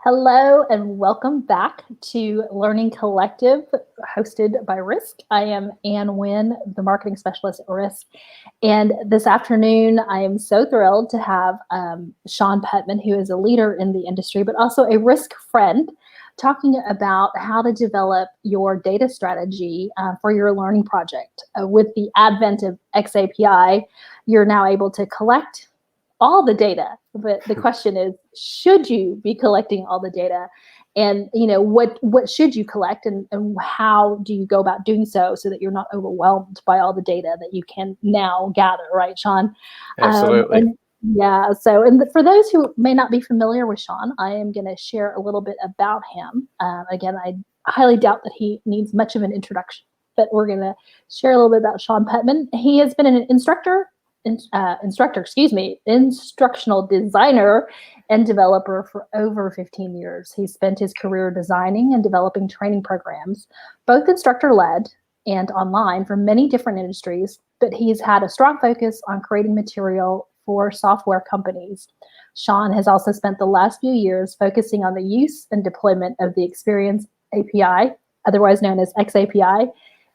Hello and welcome back to Learning Collective, hosted by Risk. I am Ann Wynn, the marketing specialist at Risk. And this afternoon, I am so thrilled to have Sean Putman, who is a leader in the industry, but also a Risk friend, talking about how to develop your data strategy for your learning project. With the advent of xAPI, you're now able to collect all the data, but the question is, should you be collecting all the data? And what should you collect, and how do you go about doing so that you're not overwhelmed by all the data that you can now gather, right, Sean? Absolutely. For those who may not be familiar with Sean, I am going to share a little bit about him. Again, I highly doubt that he needs much of an introduction, but we're going to share a little bit about Sean Putman. He has been an instructional designer and developer for over 15 years. He spent his career designing and developing training programs, both instructor-led and online, for many different industries, but he's had a strong focus on creating material for software companies. Sean has also spent the last few years focusing on the use and deployment of the Experience API, otherwise known as xAPI,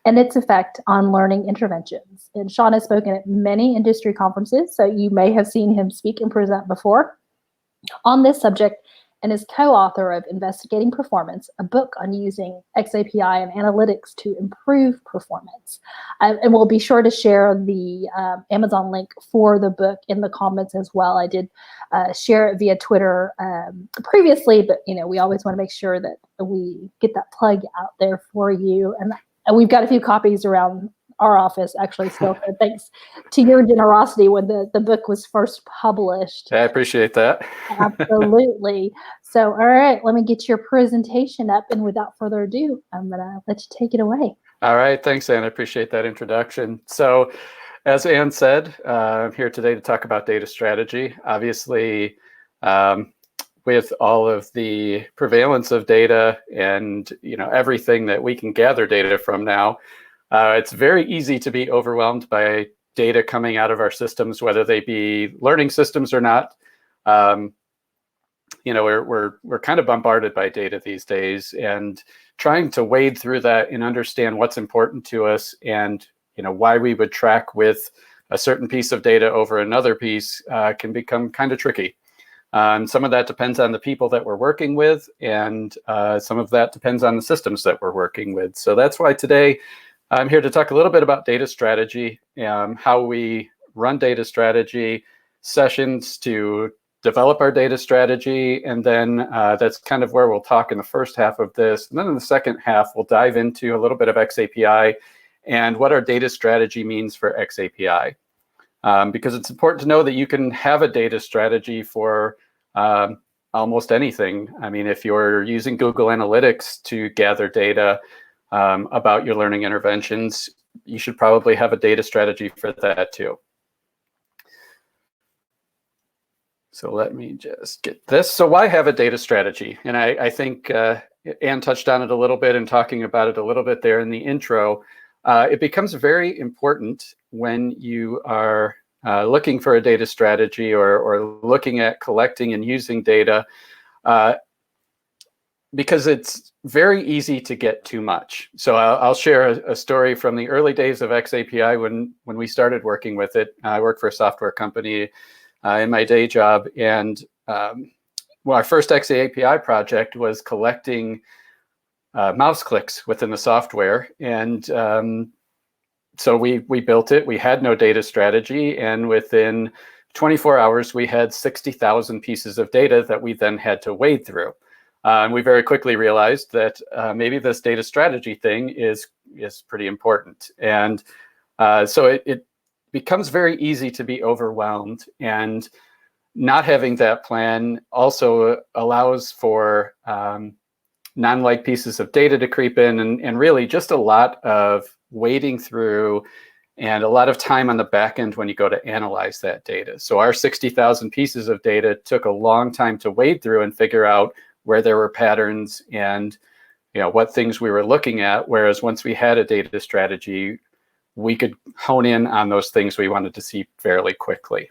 and its effect on learning interventions. And Sean has spoken at many industry conferences, so you may have seen him speak and present before on this subject, and is co-author of Investigating Performance, a book on using xAPI and analytics to improve performance. And we'll be sure to share the Amazon link for the book in the comments as well. I did share it via Twitter previously, but we always want to make sure that we get that plug out there for you. And we've got a few copies around our office, actually, still. So thanks to your generosity when the book was first published. I appreciate that. Absolutely. So, all right, let me get your presentation up. And without further ado, I'm going to let you take it away. All right. Thanks, Ann. I appreciate that introduction. So, as Ann said, I'm here today to talk about data strategy. Obviously, with all of the prevalence of data and everything that we can gather data from now, it's very easy to be overwhelmed by data coming out of our systems, whether they be learning systems or not. We're kind of bombarded by data these days, and trying to wade through that and understand what's important to us and why we would track with a certain piece of data over another piece can become kind of tricky. Some of that depends on the people that we're working with, and some of that depends on the systems that we're working with. So that's why today I'm here to talk a little bit about data strategy, how we run data strategy sessions to develop our data strategy, and then that's kind of where we'll talk in the first half of this. And then in the second half, we'll dive into a little bit of xAPI and what our data strategy means for xAPI. Because it's important to know that you can have a data strategy for almost anything. I mean, if you're using Google Analytics to gather data about your learning interventions, you should probably have a data strategy for that too. So let me just get this. So why have a data strategy? And I think Ann touched on it a little bit and talking about it a little bit there in the intro. It becomes very important when you are looking for a data strategy or looking at collecting and using data, because it's very easy to get too much. So I'll share a story from the early days of xAPI when we started working with it. I worked for a software company in my day job, and our first xAPI project was collecting mouse clicks within the software, and so we built it. We had no data strategy, and within 24 hours, we had 60,000 pieces of data that we then had to wade through. And we very quickly realized that maybe this data strategy thing is pretty important. And so it becomes very easy to be overwhelmed, and not having that plan also allows for non-like pieces of data to creep in, and really just a lot of wading through and a lot of time on the back end when you go to analyze that data. So our 60,000 pieces of data took a long time to wade through and figure out where there were patterns and what things we were looking at. Whereas once we had a data strategy, we could hone in on those things we wanted to see fairly quickly.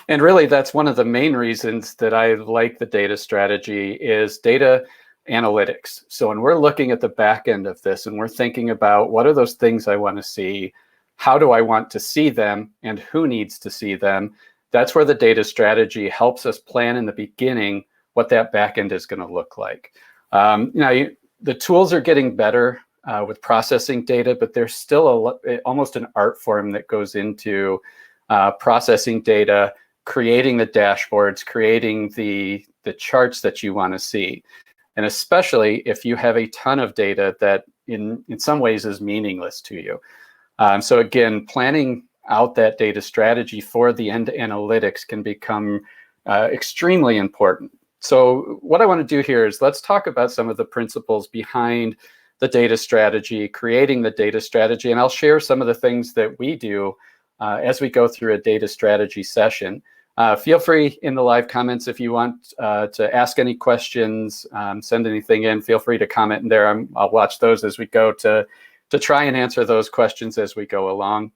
And really, that's one of the main reasons that I like the data strategy is data analytics. So when we're looking at the back end of this and we're thinking about what are those things I want to see, how do I want to see them, and who needs to see them, that's where the data strategy helps us plan in the beginning what that back end is going to look like. Now, the tools are getting better with processing data, but there's still almost an art form that goes into processing data, creating the dashboards, creating the charts that you want to see. And especially if you have a ton of data that in some ways is meaningless to you. So again, planning out that data strategy for the end analytics can become extremely important. So what I want to do here is let's talk about some of the principles behind the data strategy, creating the data strategy, and I'll share some of the things that we do as we go through a data strategy session. Feel free in the live comments if you want to ask any questions, send anything in, feel free to comment in there. I'll watch those as we go to try and answer those questions as we go along.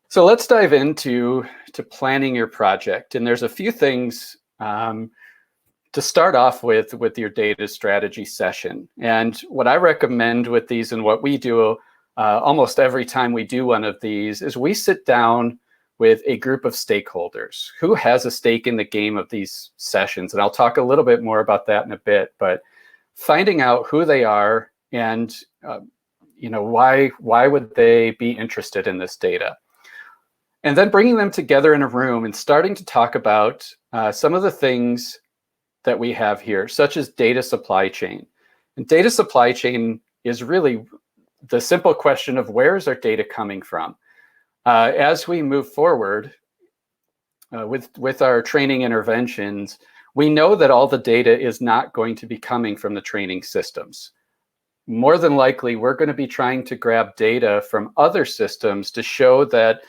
So let's dive into planning your project. And there's a few things to start off with your data strategy session. And what I recommend with these and what we do almost every time we do one of these is we sit down with a group of stakeholders who has a stake in the game of these sessions. And I'll talk a little bit more about that in a bit, but finding out who they are and why would they be interested in this data? And then bringing them together in a room and starting to talk about some of the things that we have here, such as data supply chain. And data supply chain is really the simple question of where is our data coming from? As we move forward with our training interventions, we know that all the data is not going to be coming from the training systems. More than likely, we're going to be trying to grab data from other systems to show that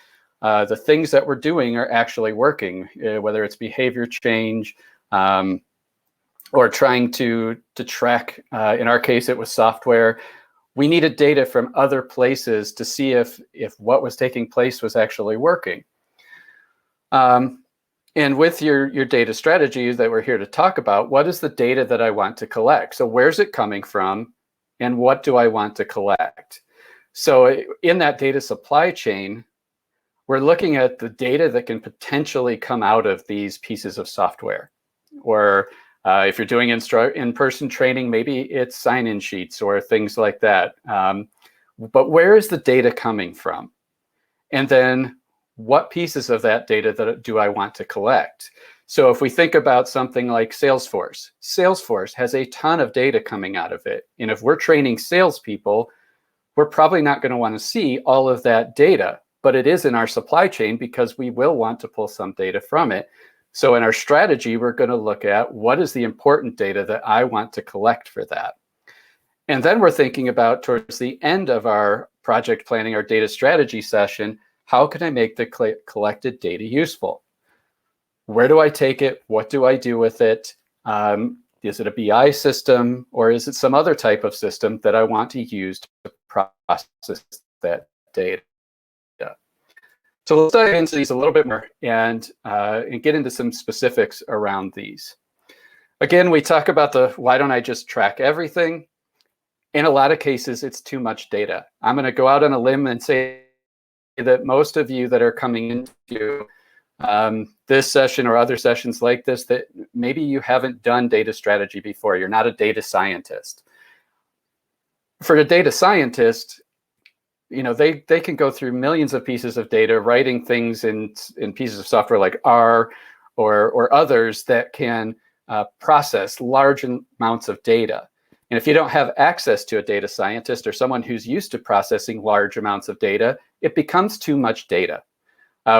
the things that we're doing are actually working, whether it's behavior change or trying to track, in our case, it was software. We needed data from other places to see if what was taking place was actually working. And with your data strategies that we're here to talk about, what is the data that I want to collect? So where's it coming from? And what do I want to collect? So in that data supply chain, we're looking at the data that can potentially come out of these pieces of software. Or if you're doing in-person training, maybe it's sign-in sheets or things like that. But where is the data coming from? And then what pieces of that data do I want to collect? So if we think about something like Salesforce, Salesforce has a ton of data coming out of it. And if we're training salespeople, we're probably not going to want to see all of that data, but it is in our supply chain because we will want to pull some data from it. So in our strategy, we're going to look at what is the important data that I want to collect for that. And then we're thinking about towards the end of our project planning, our data strategy session, how can I make the collected data useful? Where do I take it? What do I do with it? Is it a BI system or is it some other type of system that I want to use to process that data? So let's dive into these a little bit more and get into some specifics around these. Again, we talk about why don't I just track everything? In a lot of cases, it's too much data. I'm going to go out on a limb and say that most of you that are coming into this session or other sessions like this, that maybe you haven't done data strategy before. You're not a data scientist. For a data scientist, they can go through millions of pieces of data, writing things in pieces of software like R or others that can process large amounts of data. And if you don't have access to a data scientist or someone who's used to processing large amounts of data, it becomes too much data.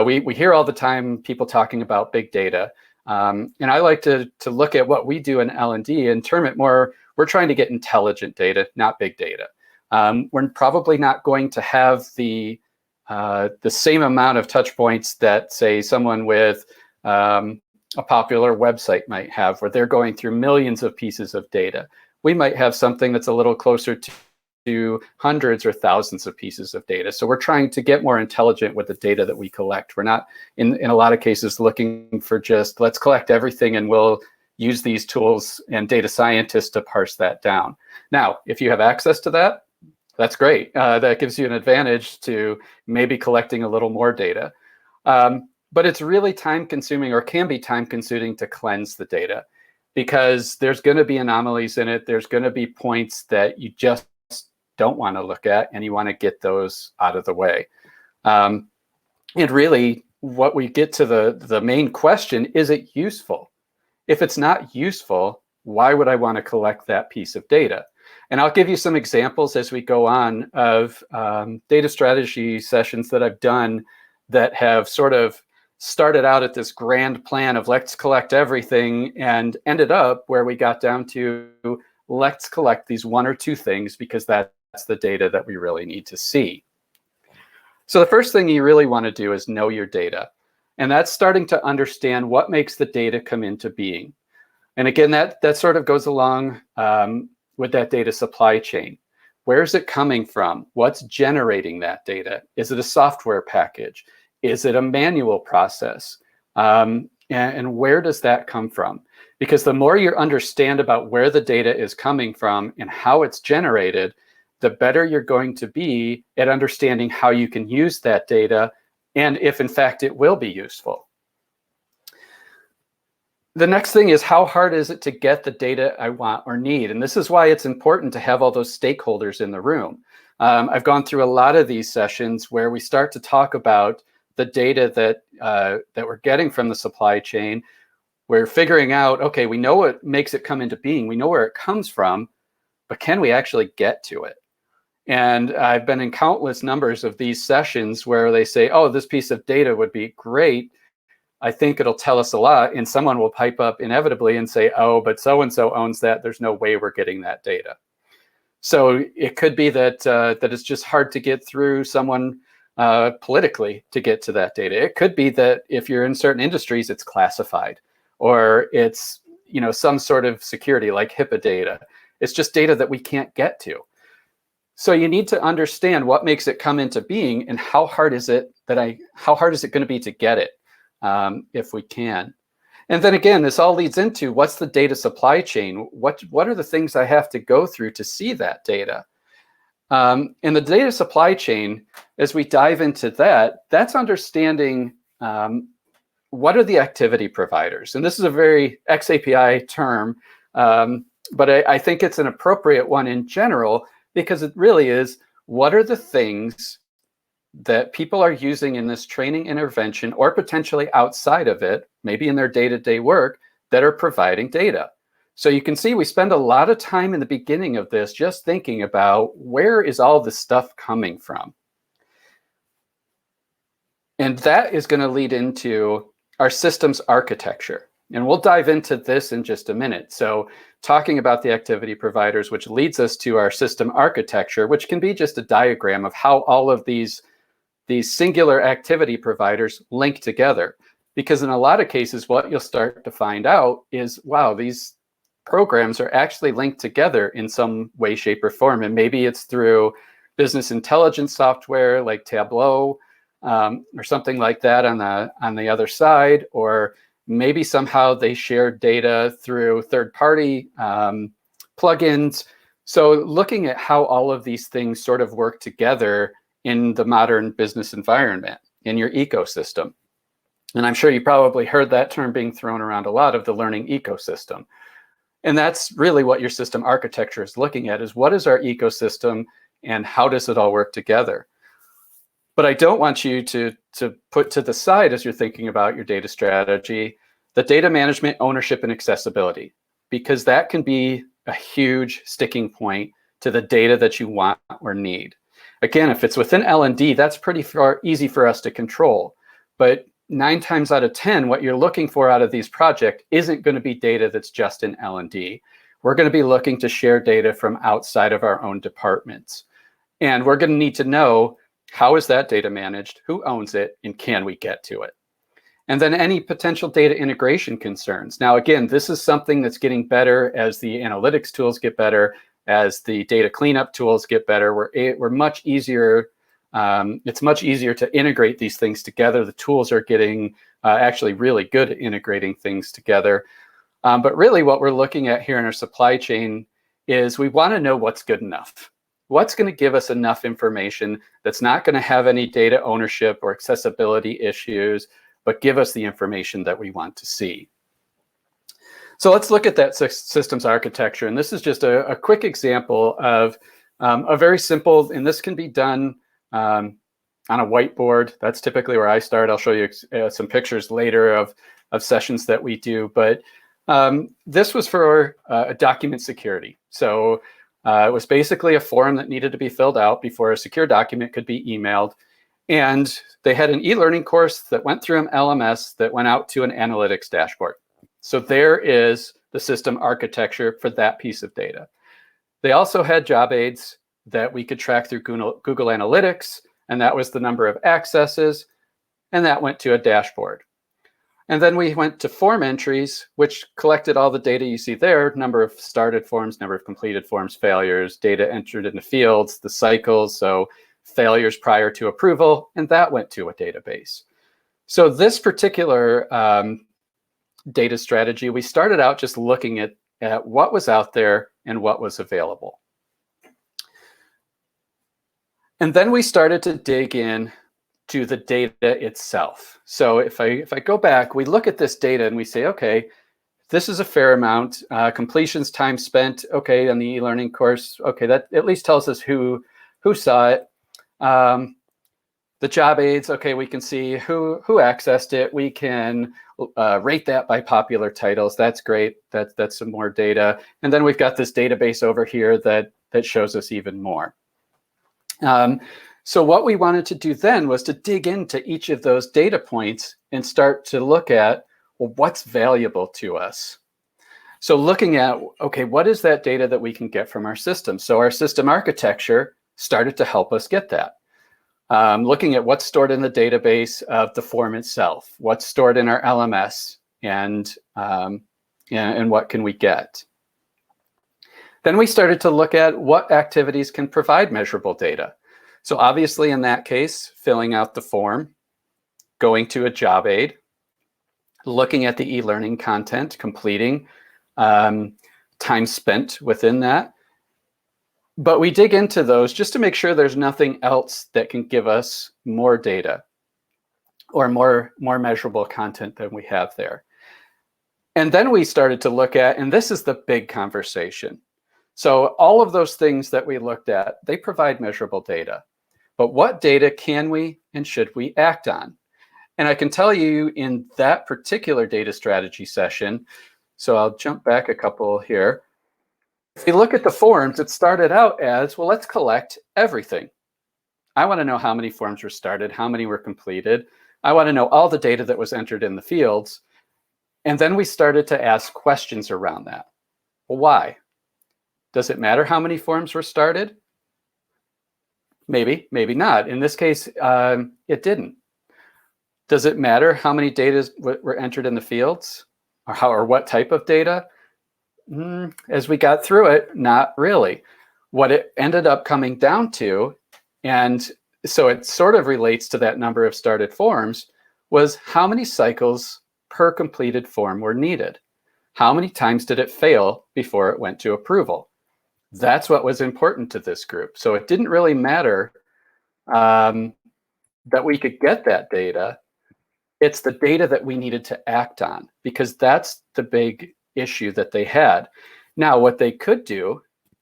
We hear all the time people talking about big data. And I like to look at what we do in L&D and term it more, we're trying to get intelligent data, not big data. We're probably not going to have the same amount of touch points that, say, someone with a popular website might have, where they're going through millions of pieces of data. We might have something that's a little closer to hundreds or thousands of pieces of data. So we're trying to get more intelligent with the data that we collect. We're not, in a lot of cases, looking for just, let's collect everything and we'll use these tools and data scientists to parse that down. Now, if you have access to that, that's great. That gives you an advantage to maybe collecting a little more data. But it's really time consuming, or can be time consuming, to cleanse the data, because there's going to be anomalies in it. There's going to be points that you just don't want to look at, and you want to get those out of the way. And really, what we get to the main question, is it useful? If it's not useful, why would I want to collect that piece of data? And I'll give you some examples as we go on of data strategy sessions that I've done that have sort of started out at this grand plan of let's collect everything, and ended up where we got down to let's collect these one or two things because that's the data that we really need to see. So the first thing you really want to do is know your data. And that's starting to understand what makes the data come into being. And again, that sort of goes along with that data supply chain. Where is it coming from? What's generating that data? Is it a software package? Is it a manual process? And where does that come from? Because the more you understand about where the data is coming from and how it's generated, the better you're going to be at understanding how you can use that data, and if in fact it will be useful. The next thing is, how hard is it to get the data I want or need? And this is why it's important to have all those stakeholders in the room. I've gone through a lot of these sessions where we start to talk about the data that we're getting from the supply chain. We're figuring out, okay, we know what makes it come into being. We know where it comes from, but can we actually get to it? And I've been in countless numbers of these sessions where they say, oh, this piece of data would be great. I think it'll tell us a lot. And someone will pipe up inevitably and say, oh, but so-and-so owns that. There's no way we're getting that data. So it could be that that it's just hard to get through someone politically to get to that data. It could be that if you're in certain industries, it's classified, or it's, you know, some sort of security like HIPAA data. It's just data that we can't get to. So you need to understand what makes it come into being, and how hard is it going to be to get it, if we can. And then again, this all leads into, what's the data supply chain? What are the things I have to go through to see that data? And the data supply chain, as we dive into that, that's understanding what are the activity providers. And this is a very xAPI term, but I think it's an appropriate one in general, because it really is, what are the things that people are using in this training intervention, or potentially outside of it, maybe in their day-to-day work, that are providing data. So you can see we spend a lot of time in the beginning of this just thinking about, where is all this stuff coming from? And that is going to lead into our systems architecture. And we'll dive into this in just a minute. So talking about the activity providers, which leads us to our system architecture, which can be just a diagram of how all of these singular activity providers link together. Because in a lot of cases, what you'll start to find out is, wow, these programs are actually linked together in some way, shape, or form. And maybe it's through business intelligence software like Tableau, or something like that on the other side, or maybe somehow they share data through third-party plugins. So looking at how all of these things sort of work together in the modern business environment, in your ecosystem. And I'm sure you probably heard that term being thrown around a lot, of the learning ecosystem. And that's really what your system architecture is looking at, is what is our ecosystem and how does it all work together? But I don't want you to put to the side, as you're thinking about your data strategy, the data management, ownership, and accessibility, because that can be a huge sticking point to the data that you want or need. Again, if it's within L&D, that's pretty easy for us to control. But 9 times out of 10, what you're looking for out of these projects isn't going to be data that's just in L&D. We're going to be looking to share data from outside of our own departments. And we're going to need to know, how is that data managed? Who owns it? And can we get to it? And then any potential data integration concerns. Now, again, this is something that's getting better as the analytics tools get better. as the data cleanup tools get better, we're much easier. It's much easier to integrate these things together. The tools are getting actually really good at integrating things together. But really what we're looking at here in our supply chain is we want to know what's good enough. What's going to give us enough information that's not going to have any data ownership or accessibility issues, but give us the information that we want to see. So let's look at that systems architecture. And this is just a quick example of a very simple, and this can be done on a whiteboard. That's typically where I start. I'll show you some pictures later of sessions that we do. But this was for document security. So it was basically a form that needed to be filled out before a secure document could be emailed. And they had an e-learning course that went through an LMS that went out to an analytics dashboard. So there is the system architecture for that piece of data. They also had job aids that we could track through Google Analytics, and that was the number of accesses, and that went to a dashboard. And then we went to form entries, which collected all the data you see there, number of started forms, number of completed forms, failures, data entered in the fields, the cycles, so failures prior to approval, and that went to a database. So this particular data strategy, we started out just looking at what was out there and what was available. And then we started to dig in to the data itself. So if I go back, we look at this data and we say, okay, this is a fair amount. Completions, time spent, okay, on the e-learning course, okay, that at least tells us who saw it. The job aids, okay, we can see who accessed it. We can rate that by popular titles. That's great. That's some more data. And then we've got this database over here that shows us even more. So what we wanted to do then was to dig into each of those data points and start to look at, well, what's valuable to us? So looking at, okay, what is that data that we can get from our system? So our system architecture started to help us get that. Looking at what's stored in the database of the form itself, what's stored in our LMS, and what can we get. Then we started to look at what activities can provide measurable data. So obviously in that case, filling out the form, going to a job aid, looking at the e-learning content, completing, time spent within that. But we dig into those just to make sure there's nothing else that can give us more data or more measurable content than we have there. And then we started to look at, and this is the big conversation. So all of those things that we looked at, they provide measurable data. But what data can we and should we act on? And I can tell you in that particular data strategy session, so I'll jump back a couple here. If you look at the forms, it started out as, well, let's collect everything. I want to know how many forms were started, how many were completed. I want to know all the data that was entered in the fields. And then we started to ask questions around that. Well, why? Does it matter how many forms were started? Maybe, maybe not. In this case, it didn't. Does it matter how many data were entered in the fields, or what type of data? As we got through it, not really. What it ended up coming down to, and so it sort of relates to that number of started forms, was how many cycles per completed form were needed. How many times did it fail before it went to approval? That's what was important to this group. So it didn't really matter that we could get that data. It's the data that we needed to act on, because that's the big issue that they had. Now, what they could do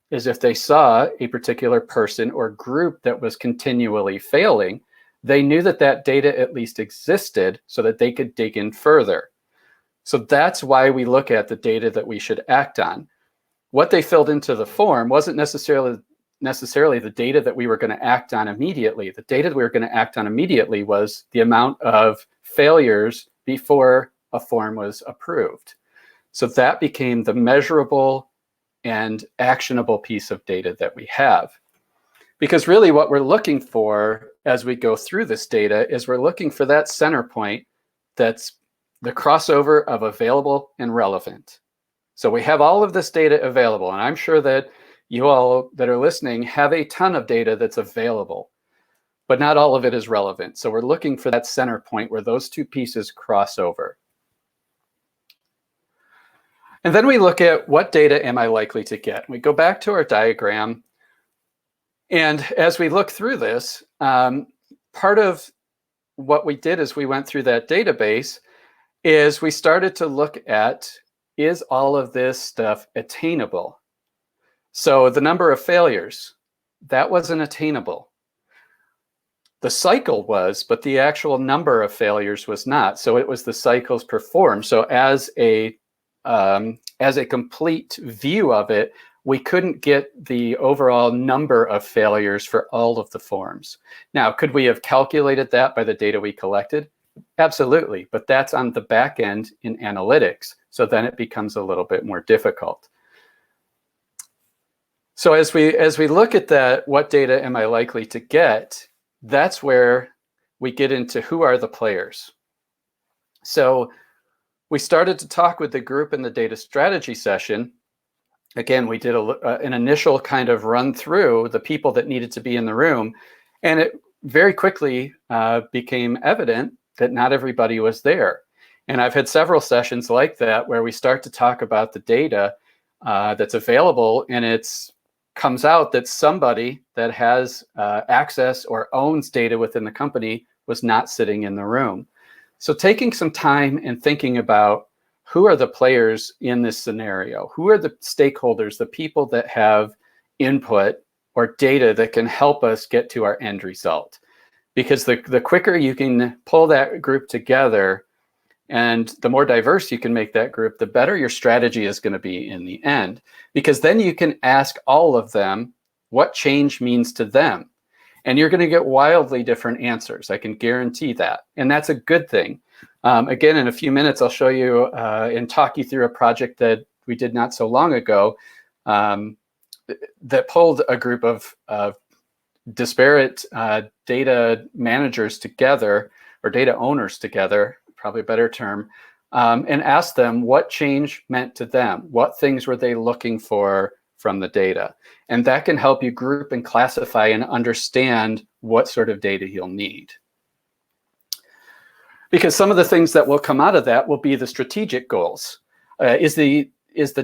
is if they saw a particular person or group that was continually failing, they knew that that data at least existed so that they could dig in further. So that's why we look at the data that we should act on. What they filled into the form wasn't necessarily the data that we were going to act on immediately. The data that we were going to act on immediately was the amount of failures before a form was approved. So that became the measurable and actionable piece of data that we have. Because really what we're looking for as we go through this data is we're looking for that center point that's the crossover of available and relevant. So we have all of this data available, and I'm sure that you all that are listening have a ton of data that's available, but not all of it is relevant. So we're looking for that center point where those two pieces cross over. And then we look at what data am I likely to get? We go back to our diagram. And as we look through this, part of what we did is we went through that database is we started to look at, is all of this stuff attainable? So the number of failures, that wasn't attainable. The cycle was, but the actual number of failures was not. So it was the cycles performed. So as a complete view of it, we couldn't get the overall number of failures for all of the forms. Now, could we have calculated that by the data we collected? Absolutely, but that's on the back end in analytics. So then it becomes a little bit more difficult. So as we look at that, what data am I likely to get? That's where we get into who are the players. So we started to talk with the group in the data strategy session. Again, we did an initial kind of run through the people that needed to be in the room, and it very quickly became evident that not everybody was there. And I've had several sessions like that where we start to talk about the data that's available, and it's comes out that somebody that has access or owns data within the company was not sitting in the room. So taking some time and thinking about who are the players in this scenario? Who are the stakeholders, the people that have input or data that can help us get to our end result? Because the quicker you can pull that group together and the more diverse you can make that group, the better your strategy is going to be in the end. Because then you can ask all of them what change means to them. And you're going to get wildly different answers. I can guarantee that. And that's a good thing. Again, in a few minutes, I'll show you and talk you through a project that we did not so long ago that pulled a group of disparate data managers together, or data owners together, probably a better term, and asked them what change meant to them. What things were they looking for from the data? And that can help you group and classify and understand what sort of data you'll need. Because some of the things that will come out of that will be the strategic goals. Is the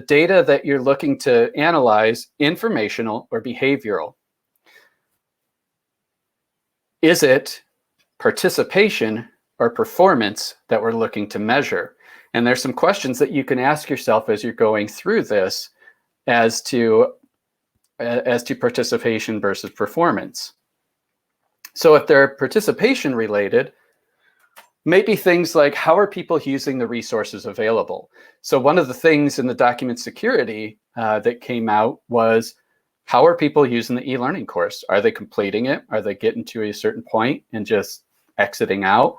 data that you're looking to analyze informational or behavioral? Is it participation or performance that we're looking to measure? And there's some questions that you can ask yourself as you're going through this as to participation versus performance. So if they're participation related, maybe things like, how are people using the resources available? So one of the things in the document security that came out was, how are people using the e-learning course? Are they completing it? Are they getting to a certain point and just exiting out?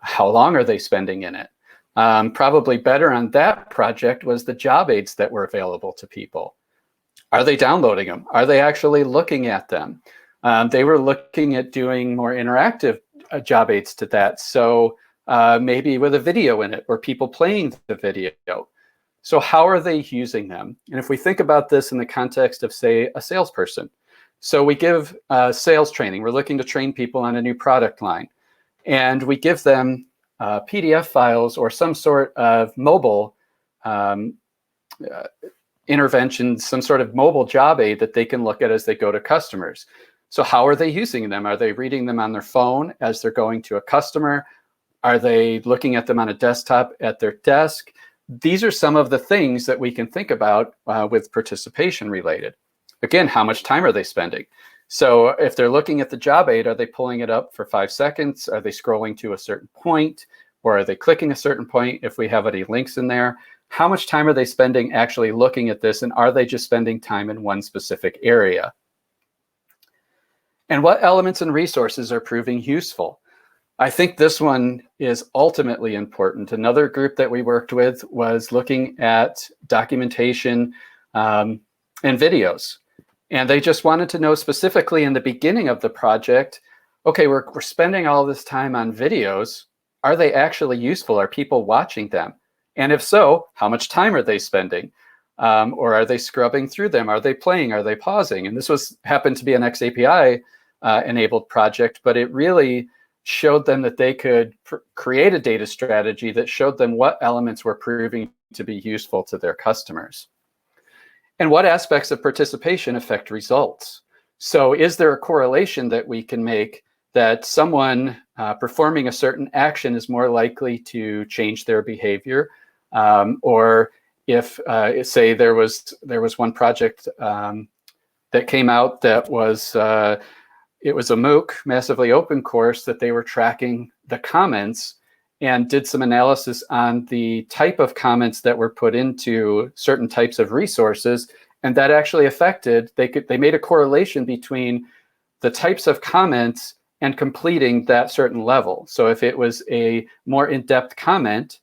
How long are they spending in it? Probably better on that project was the job aids that were available to people. Are they downloading them? Are they actually looking at them? They were looking at doing more interactive job aids to that. So maybe with a video in it or people playing the video. So how are they using them? And if we think about this in the context of, say, a salesperson. So we give sales training. We're looking to train people on a new product line. And we give them PDF files or some sort of mobile intervention, some sort of mobile job aid that they can look at as they go to customers. So how are they using them? Are they reading them on their phone as they're going to a customer? Are they looking at them on a desktop at their desk? These are some of the things that we can think about with participation related. Again, how much time are they spending? So if they're looking at the job aid, are they pulling it up for 5 seconds? Are they scrolling to a certain point? Or are they clicking a certain point if we have any links in there? How much time are they spending actually looking at this? And are they just spending time in one specific area? And what elements and resources are proving useful? I think this one is ultimately important. Another group that we worked with was looking at documentation and videos. And they just wanted to know specifically in the beginning of the project, okay, we're spending all this time on videos. Are they actually useful? Are people watching them? And if so, how much time are they spending? Or are they scrubbing through them? Are they playing? Are they pausing? And this happened to be an xAPI enabled project, but it really showed them that they could create a data strategy that showed them what elements were proving to be useful to their customers. And what aspects of participation affect results? So is there a correlation that we can make that someone performing a certain action is more likely to change their behavior? Or if, say, there was one project that came out that was, it was a MOOC, massively open course, that they were tracking the comments and did some analysis on the type of comments that were put into certain types of resources. And that actually affected, they made a correlation between the types of comments and completing that certain level. So if it was a more in-depth comment,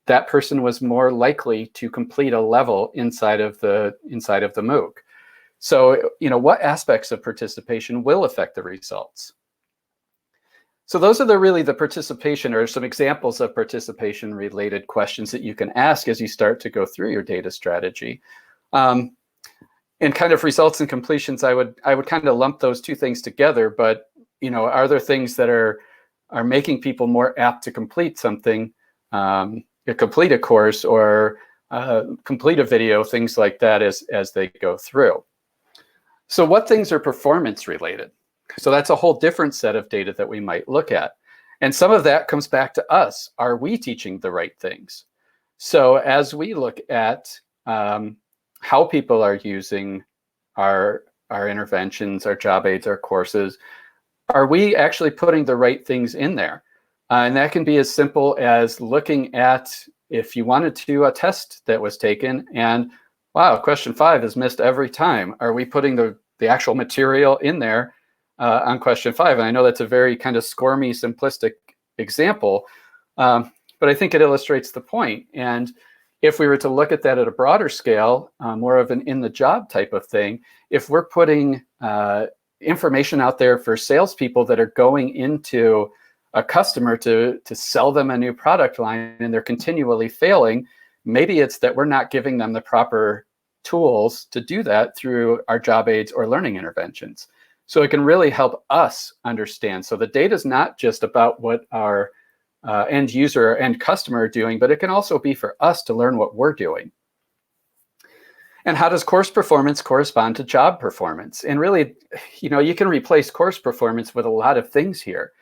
that person was more likely to complete a level inside of the MOOC. So, what aspects of participation will affect the results? So those are really the participation, or some examples of participation related questions that you can ask as you start to go through your data strategy. And kind of results and completions, I would kind of lump those two things together, but are there things that are making people more apt to complete something, complete a course, or complete a video, things like that as they go through. So what things are performance related? So that's a whole different set of data that we might look at. And some of that comes back to us. Are we teaching the right things? So as we look at how people are using our interventions, our job aids, our courses, are we actually putting the right things in there? And that can be as simple as looking at, if you wanted to do a test that was taken and, wow, question 5 is missed every time. Are we putting the actual material in there on question 5? And I know that's a very kind of squirmy, simplistic example, but I think it illustrates the point. And if we were to look at that at a broader scale, more of an in-the-job type of thing, if we're putting information out there for salespeople that are going into a customer to sell them a new product line and they're continually failing, maybe it's that we're not giving them the proper tools to do that through our job aids or learning interventions. So it can really help us understand. So the data is not just about what our end user or end customer are doing, but it can also be for us to learn what we're doing. And how does course performance correspond to job performance? And really, you can replace course performance with a lot of things here.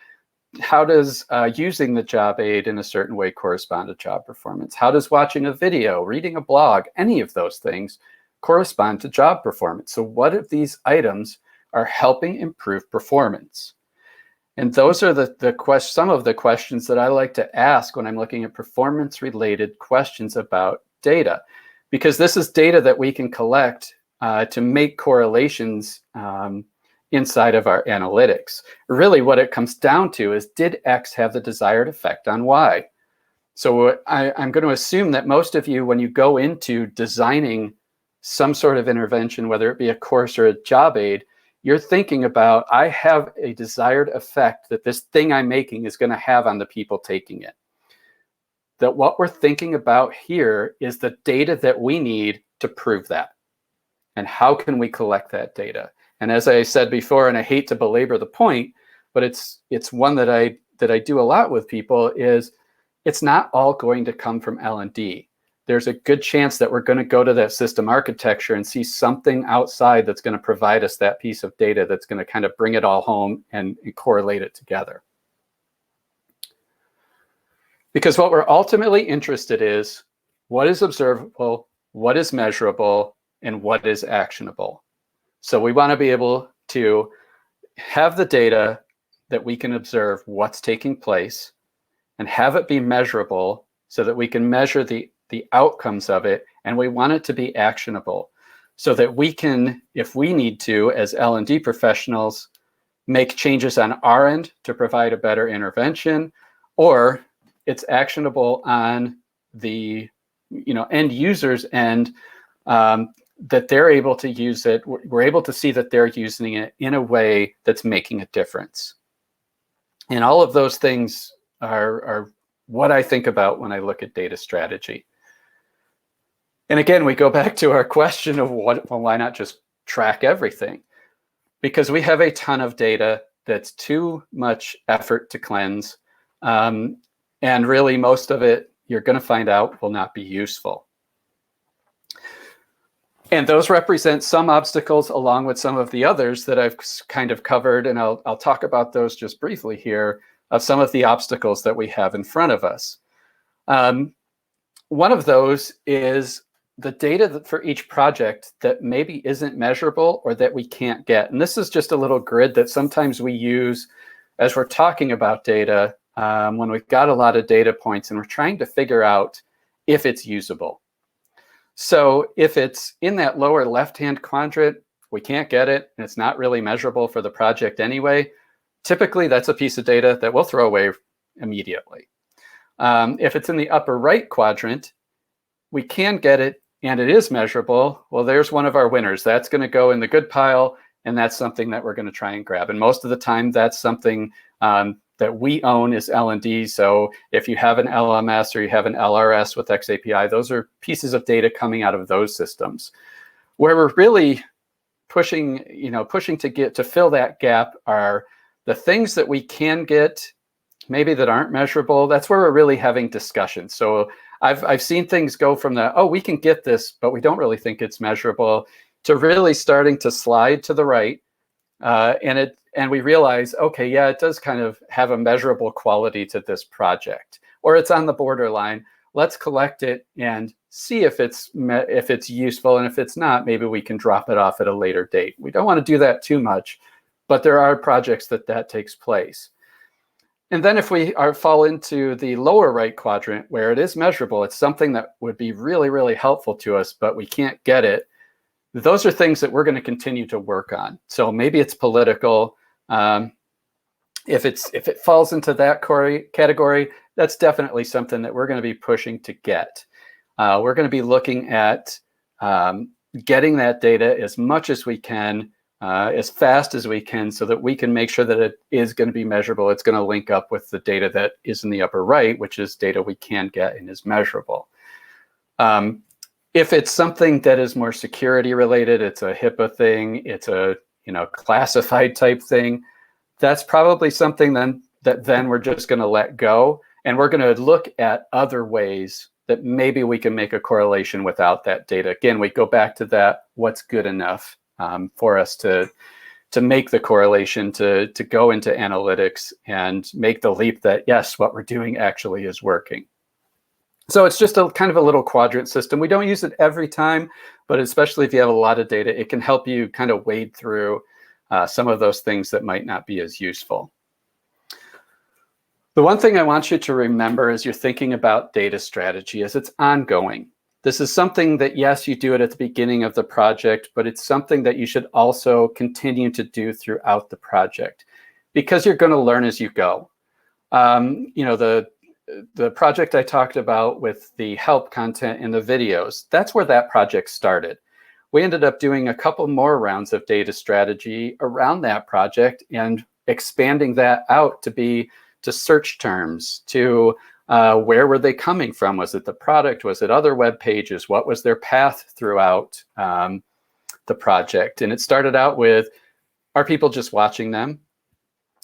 How does using the job aid in a certain way correspond to job performance? How does watching a video, reading a blog, any of those things correspond to job performance? So what of these items are helping improve performance? And those are some of the questions that I like to ask when I'm looking at performance-related questions about data, because this is data that we can collect to make correlations inside of our analytics. Really, what it comes down to is, did X have the desired effect on Y? So I'm going to assume that most of you, when you go into designing some sort of intervention, whether it be a course or a job aid, you're thinking about, I have a desired effect that this thing I'm making is going to have on the people taking it. That what we're thinking about here is the data that we need to prove that. And how can we collect that data? And as I said before, and I hate to belabor the point, but it's one that I do a lot with people, is it's not all going to come from L&D. There's a good chance that we're going to go to that system architecture and see something outside that's going to provide us that piece of data that's going to kind of bring it all home and correlate it together. Because what we're ultimately interested in is, what is observable, what is measurable, and what is actionable. So we want to be able to have the data that we can observe what's taking place and have it be measurable so that we can measure the outcomes of it, and we want it to be actionable so that we can, if we need to, as L&D professionals, make changes on our end to provide a better intervention, or it's actionable on the end users end, that they're able to use it. We're able to see that they're using it in a way that's making a difference. And all of those things are what I think about when I look at data strategy. And again, we go back to our question of well, why not just track everything? Because we have a ton of data that's too much effort to cleanse. And really most of it, you're going to find out, will not be useful. And those represent some obstacles along with some of the others that I've kind of covered. And I'll talk about those just briefly here, of some of the obstacles that we have in front of us. One of those is the data for each project that maybe isn't measurable or that we can't get. And this is just a little grid that sometimes we use as we're talking about data when we've got a lot of data points and we're trying to figure out if it's usable. So if it's in that lower left-hand quadrant, we can't get it, and it's not really measurable for the project anyway, typically that's a piece of data that we'll throw away immediately. If it's in the upper right quadrant, we can get it and it is measurable. Well, there's one of our winners. That's going to go in the good pile, and that's something that we're going to try and grab. And most of the time, that's something that we own is L&D. So if you have an LMS or you have an LRS with xAPI, those are pieces of data coming out of those systems. Where we're really pushing to fill that gap are the things that we can get, maybe that aren't measurable. That's where we're really having discussions. So I've seen things go from the, oh, we can get this, but we don't really think it's measurable, to really starting to slide to the right. And we realize, okay, yeah, it does kind of have a measurable quality to this project, or it's on the borderline. Let's collect it and see if it's useful, and if it's not, maybe we can drop it off at a later date. We don't want to do that too much, but there are projects that takes place. And then if we fall into the lower right quadrant where it is measurable, it's something that would be really, really helpful to us, but we can't get it. Those are things that we're going to continue to work on. So maybe it's political. If it falls into that category, that's definitely something that we're going to be pushing to get. We're going to be looking at getting that data as much as we can, as fast as we can, so that we can make sure that it is going to be measurable. It's going to link up with the data that is in the upper right, which is data we can get and is measurable. If it's something that is more security related, it's a HIPAA thing, it's a classified type thing, that's probably something then we're just going to let go, and we're going to look at other ways that maybe we can make a correlation without that data. Again, we go back to that, what's good enough for us to make the correlation, to go into analytics and make the leap that, yes, what we're doing actually is working. So it's just a kind of a little quadrant system. We don't use it every time, but especially if you have a lot of data, it can help you kind of wade through some of those things that might not be as useful. The one thing I want you to remember as you're thinking about data strategy is it's ongoing. This is something that, yes, you do it at the beginning of the project, but it's something that you should also continue to do throughout the project, because you're going to learn as you go. The project I talked about with the help content in the videos, that's where that project started. We ended up doing a couple more rounds of data strategy around that project and expanding that out to search terms, to where were they coming from? Was it the product? Was it other web pages? What was their path throughout the project? And it started out with, are people just watching them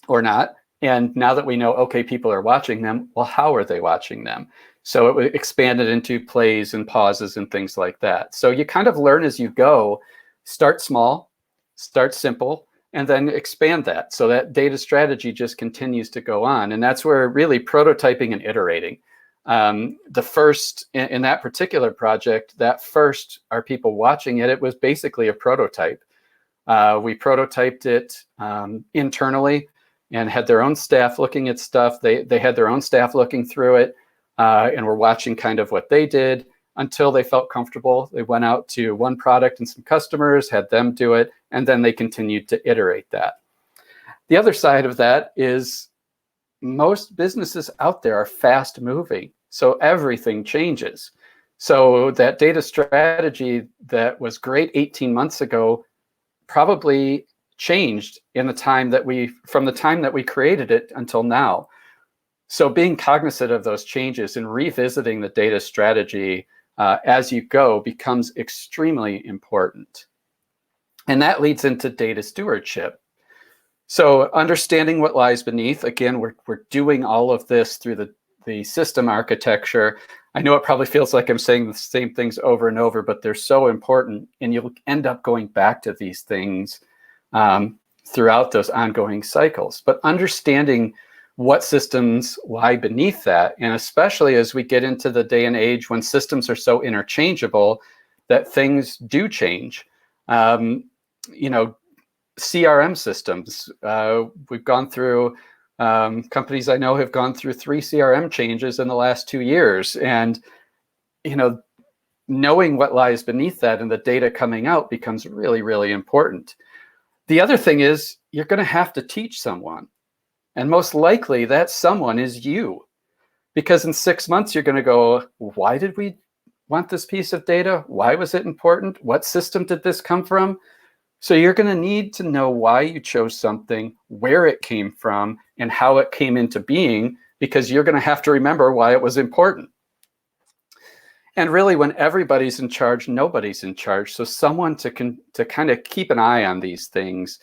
or not? And now that we know, okay, people are watching them, well, how are they watching them? So it expanded into plays and pauses and things like that. So you kind of learn as you go. Start small, start simple, and then expand that. So that data strategy just continues to go on. And that's where really prototyping and iterating. The first, in that particular project, that first, are people watching it? It was basically a prototype. We prototyped it internally and had their own staff looking at stuff. They had their own staff looking through it and were watching kind of what they did until they felt comfortable. They went out to one product and some customers, had them do it, and then they continued to iterate that. The other side of that is most businesses out there are fast moving, so everything changes. So that data strategy that was great 18 months ago probably changed in the time from the time that we created it until now. So being cognizant of those changes and revisiting the data strategy as you go becomes extremely important. And that leads into data stewardship. So understanding what lies beneath, again, we're doing all of this through the system architecture. I know it probably feels like I'm saying the same things over and over, but they're so important, and you'll end up going back to these things throughout those ongoing cycles. But understanding what systems lie beneath that, and especially as we get into the day and age when systems are so interchangeable that things do change. CRM systems. We've gone through, companies I know have gone through 3 CRM changes in the last 2 years. And, knowing what lies beneath that and the data coming out becomes really, really important. The other thing is you're going to have to teach someone. And most likely that someone is you. Because in 6 months, you're going to go, why did we want this piece of data? Why was it important? What system did this come from? So you're going to need to know why you chose something, where it came from, and how it came into being, because you're going to have to remember why it was important. And really, when everybody's in charge, nobody's in charge. So someone to kind of keep an eye on these things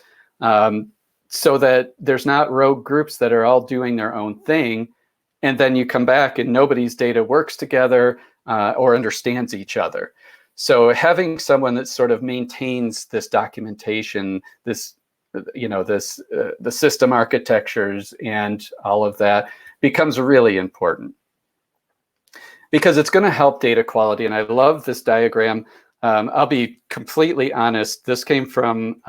so that there's not rogue groups that are all doing their own thing. And then you come back and nobody's data works together or understands each other. So having someone that sort of maintains this documentation, the system architectures and all of that becomes really important, because it's going to help data quality. And I love this diagram. I'll be completely honest. This came from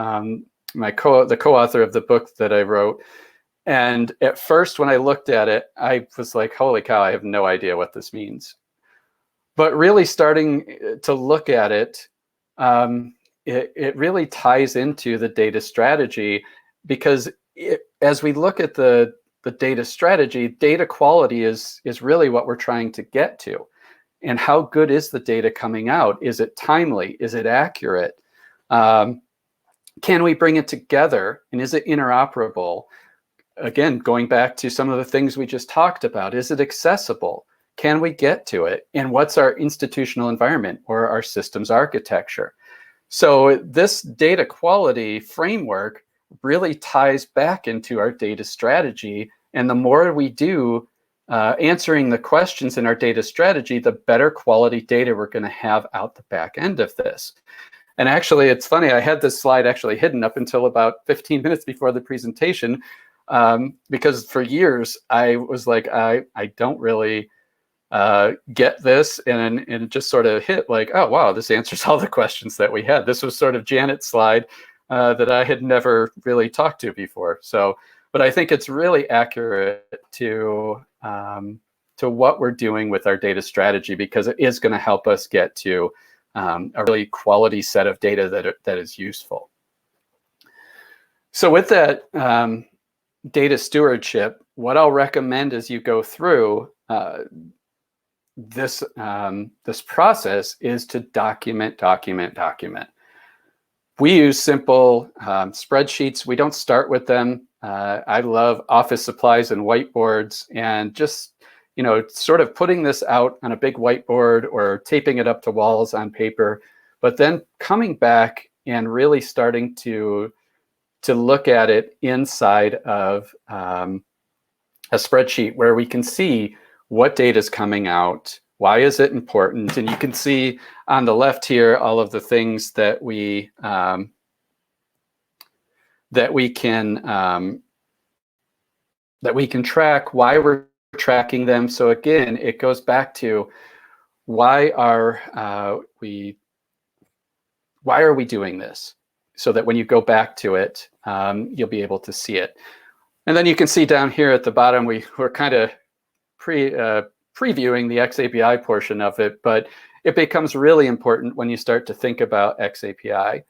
the co-author of the book that I wrote. And at first, when I looked at it, I was like, holy cow, I have no idea what this means. But really starting to look at it, it really ties into the data strategy, because as we look at the data strategy, data quality is really what we're trying to get to. And how good is the data coming out? Is it timely? Is it accurate? Can we bring it together? And is it interoperable? Again, going back to some of the things we just talked about, is it accessible? Can we get to it? And what's our institutional environment or our systems architecture? So this data quality framework really ties back into our data strategy. And the more we do answering the questions in our data strategy, the better quality data we're going to have out the back end of this. And actually, it's funny, I had this slide actually hidden up until about 15 minutes before the presentation, because for years I was like, I don't really get this, and it just sort of hit like, oh wow, this answers all the questions that we had. This was sort of Janet's slide that I had never really talked to before. So, but I think it's really accurate to what we're doing with our data strategy, because it is going to help us get to a really quality set of data that is useful. So with that data stewardship, what I'll recommend as you go through this process is to document. We use simple spreadsheets. We don't start with them. I love office supplies and whiteboards, and just sort of putting this out on a big whiteboard or taping it up to walls on paper, but then coming back and really starting to look at it inside of a spreadsheet where we can see what data is coming out, why is it important, and you can see on the left here all of the things that we can track, why we're tracking them. So again, it goes back to why are we doing this, so that when you go back to it, you'll be able to see it. And then you can see down here at the bottom, we're kind of previewing the xAPI portion of it, but it becomes really important when you start to think about xAPI.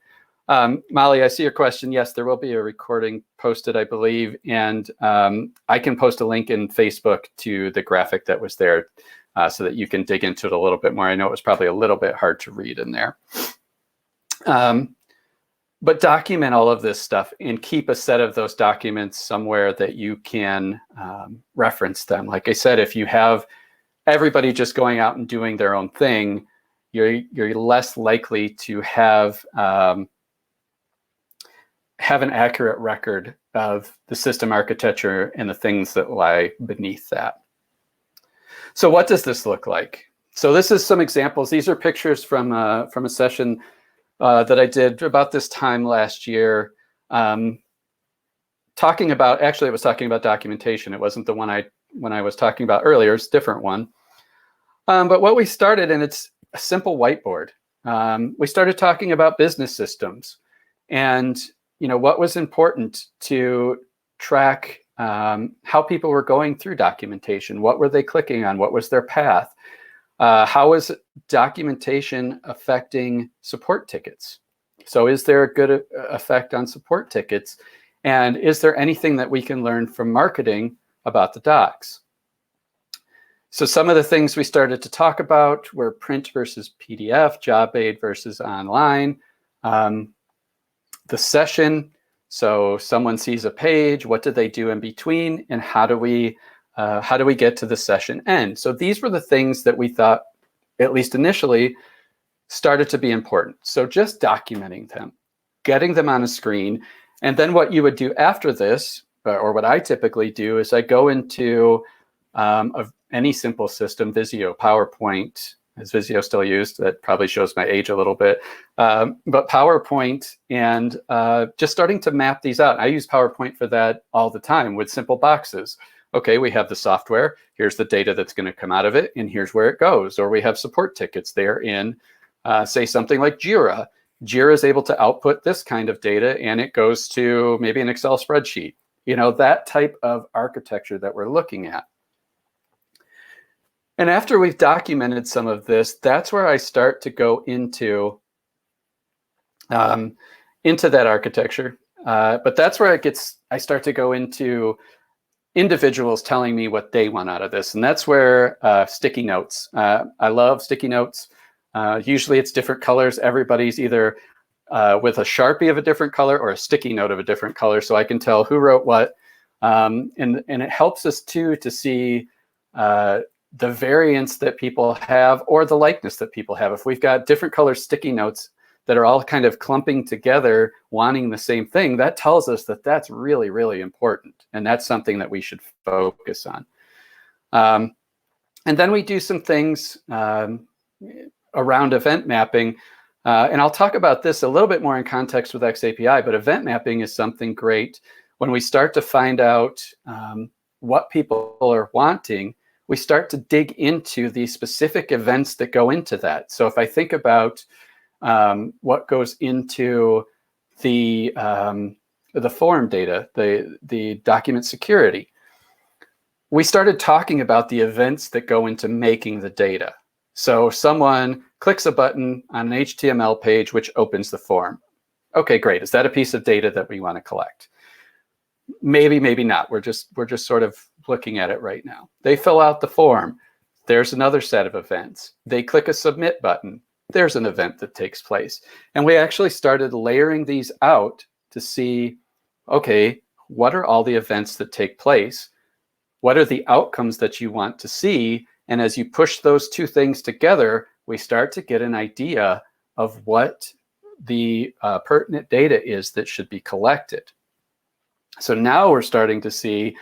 Molly, I see your question. Yes, there will be a recording posted, I believe, and I can post a link in Facebook to the graphic that was there so that you can dig into it a little bit more. I know it was probably a little bit hard to read in there. But document all of this stuff and keep a set of those documents somewhere that you can reference them. Like I said, if you have everybody just going out and doing their own thing, you're less likely to have an accurate record of the system architecture and the things that lie beneath that. So what does this look like? So this is some examples. These are pictures from a session that I did about this time last year, talking about, actually, it was talking about documentation. It wasn't the one I was talking about earlier. It's a different one. But what we started, and it's a simple whiteboard. We started talking about business systems and what was important to track how people were going through documentation. What were they clicking on? What was their path? How is documentation affecting support tickets? So is there a good effect on support tickets? And is there anything that we can learn from marketing about the docs? So some of the things we started to talk about were print versus PDF, job aid versus online, the session. So someone sees a page, what do they do in between, and how do we get to the session end? So these were the things that we thought, at least initially, started to be important. So just documenting them, getting them on a screen. And then what you would do after this, or what I typically do, is I go into any simple system, Visio, PowerPoint. Is Visio still used? That probably shows my age a little bit. But PowerPoint, and just starting to map these out. I use PowerPoint for that all the time with simple boxes. Okay, we have the software. Here's the data that's going to come out of it, and here's where it goes. Or we have support tickets there in, say, something like Jira. Jira is able to output this kind of data, and it goes to maybe an Excel spreadsheet. That type of architecture that we're looking at. And after we've documented some of this, that's where I start to go into that architecture. But that's where I start to go into individuals telling me what they want out of this. And that's where sticky notes. I love sticky notes. Usually it's different colors. Everybody's either with a Sharpie of a different color or a sticky note of a different color, so I can tell who wrote what. And it helps us too to see the variance that people have or the likeness that people have. If we've got different color sticky notes that are all kind of clumping together, wanting the same thing, that tells us that that's really, really important. And that's something that we should focus on. And then we do some things around event mapping. And I'll talk about this a little bit more in context with xAPI, but event mapping is something great when we start to find out what people are wanting. We start to dig into the specific events that go into that. So if I think about what goes into the form data, the document security, we started talking about the events that go into making the data. So someone clicks a button on an HTML page which opens the form. Okay, great. Is that a piece of data that we want to collect? Maybe, maybe not. We're just sort of looking at it right now. They fill out the form. There's another set of events. They click a submit button. There's an event that takes place. And we actually started layering these out to see, okay, what are all the events that take place? What are the outcomes that you want to see? And as you push those two things together, we start to get an idea of what the pertinent data is that should be collected. So now we're starting to see,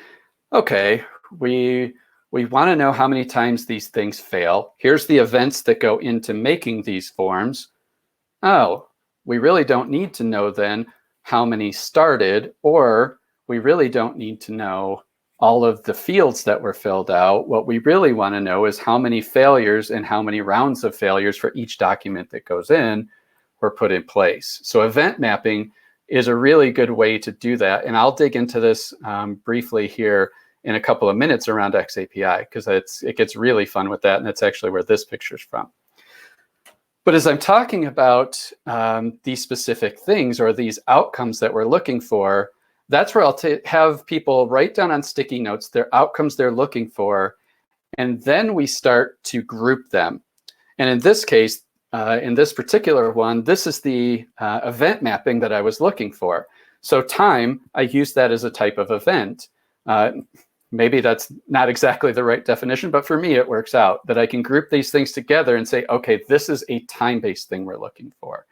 okay, we want to know how many times these things fail. Here's the events that go into making these forms. Oh, we really don't need to know then how many started, or we really don't need to know all of the fields that were filled out. What we really want to know is how many failures and how many rounds of failures for each document that goes in were put in place. So event mapping is a really good way to do that. And I'll dig into this briefly here in a couple of minutes around xAPI, because it gets really fun with that. And that's actually where this picture's from. But as I'm talking about these specific things or these outcomes that we're looking for, that's where I'll have people write down on sticky notes their outcomes they're looking for, and then we start to group them. And in this case, in this particular one, this is the event mapping that I was looking for. So time, I use that as a type of event. maybe that's not exactly the right definition, but for me, it works out that I can group these things together and say, okay, this is a time-based thing we're looking for.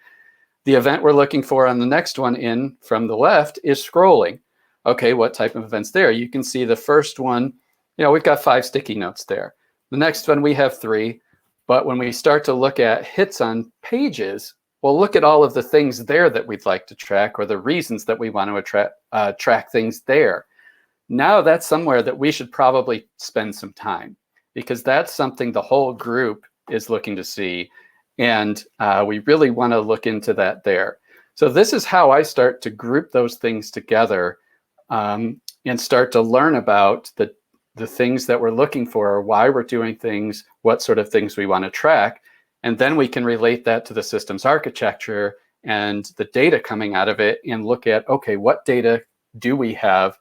The event we're looking for on the next one in from the left is scrolling. Okay, what type of events there? You can see the first one, we've got 5 sticky notes there. The next one, we have 3. But when we start to look at hits on pages, we'll look at all of the things there that we'd like to track, or the reasons that we want to track things there. Now that's somewhere that we should probably spend some time, because that's something the whole group is looking to see. And we really want to look into that there. So this is how I start to group those things together and start to learn about the things that we're looking for, why we're doing things, what sort of things we want to track. And then we can relate that to the system's architecture and the data coming out of it and look at, okay, what data do we have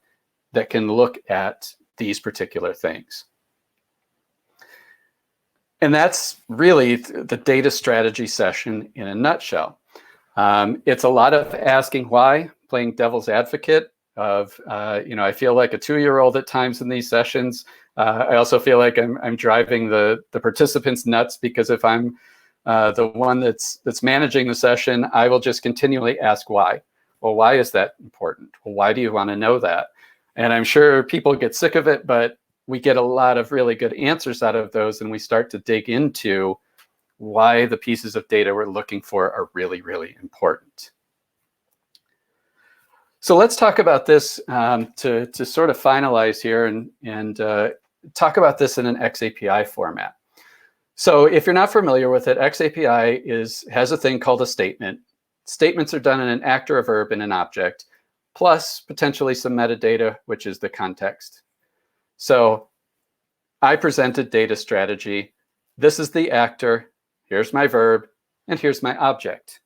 that can look at these particular things? And that's really the data strategy session in a nutshell. It's a lot of asking why, playing devil's advocate of, I feel like a 2-year-old at times in these sessions. I also feel like I'm driving the participants nuts, because if I'm the one that's managing the session, I will just continually ask why. Well, why is that important? Well, why do you want to know that? And I'm sure people get sick of it, but we get a lot of really good answers out of those, and we start to dig into why the pieces of data we're looking for are really, really important. So let's talk about this to sort of finalize here and talk about this in an xAPI format. So if you're not familiar with it, xAPI has a thing called a statement. Statements are done in an act or a verb in an object, plus potentially some metadata, which is the context. So I presented data strategy. This is the actor. Here's my verb, and here's my object.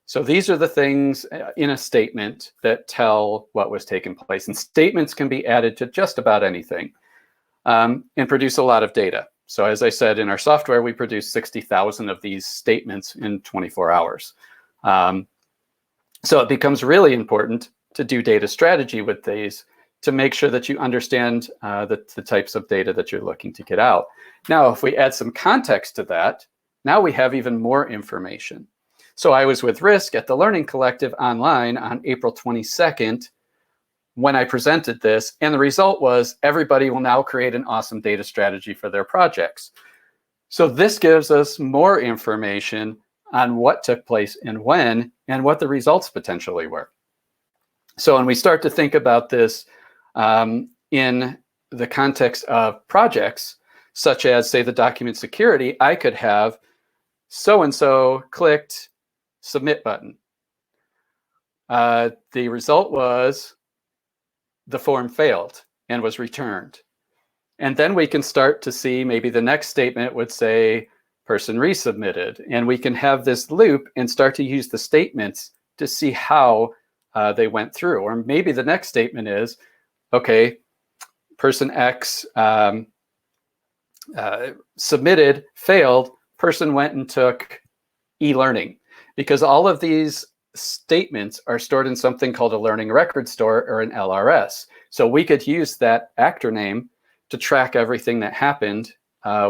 So these are the things in a statement that tell what was taking place. And statements can be added to just about anything and produce a lot of data. So as I said, in our software, we produce 60,000 of these statements in 24 hours. So it becomes really important to do data strategy with these to make sure that you understand the types of data that you're looking to get out. Now, if we add some context to that, now we have even more information. So I was with Risk at the Learning Collective online on April 22nd when I presented this, and the result was everybody will now create an awesome data strategy for their projects. So this gives us more information on what took place and when, and what the results potentially were. So when we start to think about this in the context of projects, such as, say, the document security, I could have so-and-so clicked submit button. The result was the form failed and was returned. And then we can start to see maybe the next statement would say person resubmitted. And we can have this loop and start to use the statements to see how they went through. Or maybe the next statement is, okay, person X submitted, failed, person went and took e-learning. Because all of these statements are stored in something called a learning record store, or an LRS. So we could use that actor name to track everything that happened